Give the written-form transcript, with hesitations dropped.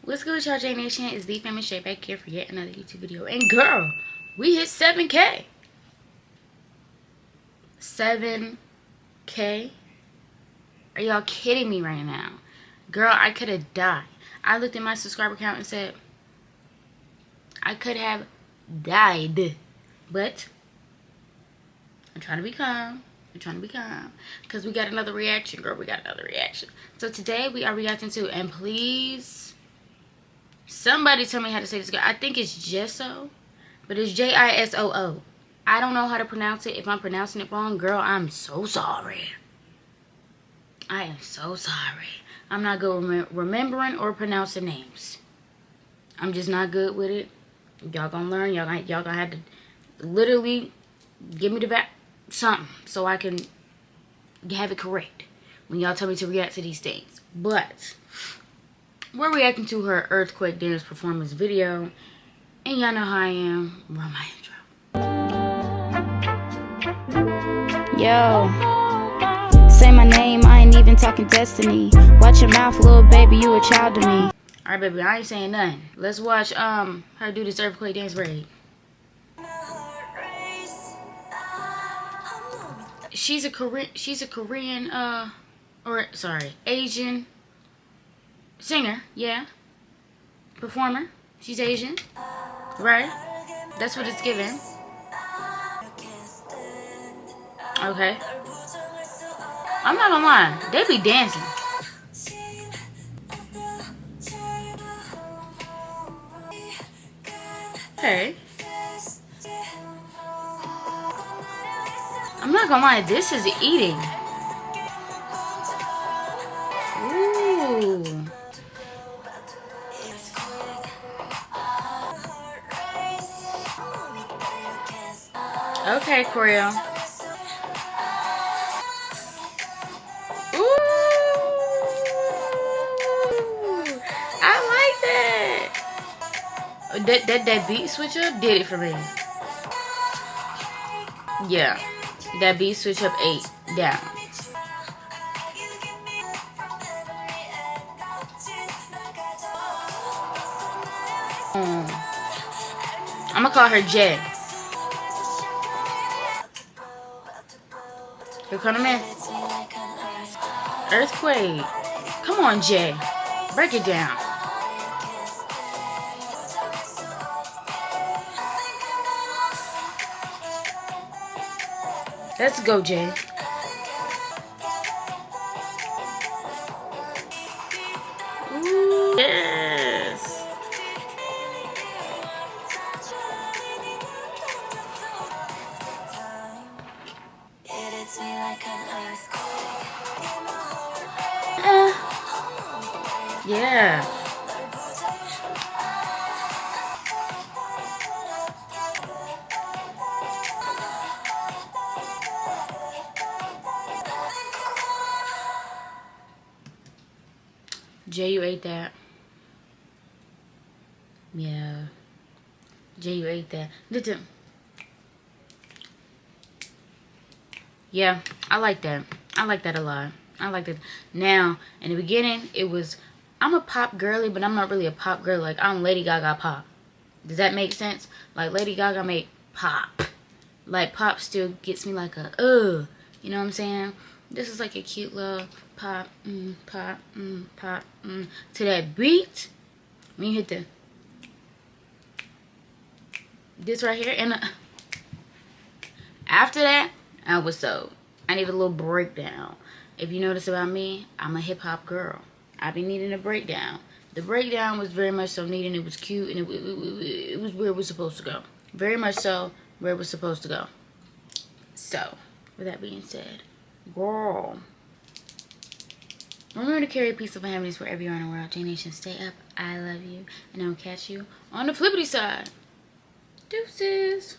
What's good with y'all, J Nation? It's THEEFAMOUSSJAY back here for yet another YouTube video. And girl, we hit 7K. 7K? Are y'all kidding me right now? Girl, I could have died. I looked at my subscriber count and said, I could have died. But I'm trying to be calm. Because we got another reaction, girl. We got another reaction. So today we are reacting to, and please, somebody tell me how to say this girl. I think it's JISOO, but it's JISOO. I don't know how to pronounce it. If I'm pronouncing it wrong, girl, I'm so sorry. I am so sorry. I'm not good with remembering or pronouncing names. I'm just not good with it. Y'all gonna learn. Y'all gonna have to literally give me the something so I can have it correct when y'all tell me to react to these things. But we're reacting to her earthquake dance performance video, and y'all know how I am. Roll my intro. Yo, say my name, I ain't even talking destiny. Watch your mouth, little baby, you a child to me. Alright, baby, I ain't saying nothing. Let's watch her do this earthquake dance parade. She's a Korean Asian singer, yeah. Performer. She's Asian. Right? That's what it's giving. Okay. I'm not gonna lie, they be dancing. Okay. I'm not gonna lie, this is eating. Ooh. Okay, Koryo. Ooh. I like that. That beat switch up did it for me. Yeah. That beat switch up 8 down. I'm gonna call her Jay. Here come the man. Earthquake. Come on, Jay. Break it down. Let's go, Jay. Ooh, yes. Yeah. Jay, you ate that. Yeah. Jay, you ate that. Yeah, I like that. I like that a lot. I like that. Now, in the beginning, it was, I'm a pop girly, but I'm not really a pop girl. Like, I'm Lady Gaga pop. Does that make sense? Like, Lady Gaga make pop. Like, pop still gets me like a, you know what I'm saying? This is like a cute little pop, pop, pop, to that beat. When you hit the, this right here, and after that, I was sold. I need a little breakdown. If you notice about me, I'm a hip-hop girl. I be needing a breakdown. The breakdown was very much so needed. It was cute, and it was where it was supposed to go. Very much so where it was supposed to go. So, with that being said, girl, remember to carry a piece of happiness wherever you are in the world. J Nation, stay up. I love you, and I'll catch you on the flippity side. Deuces.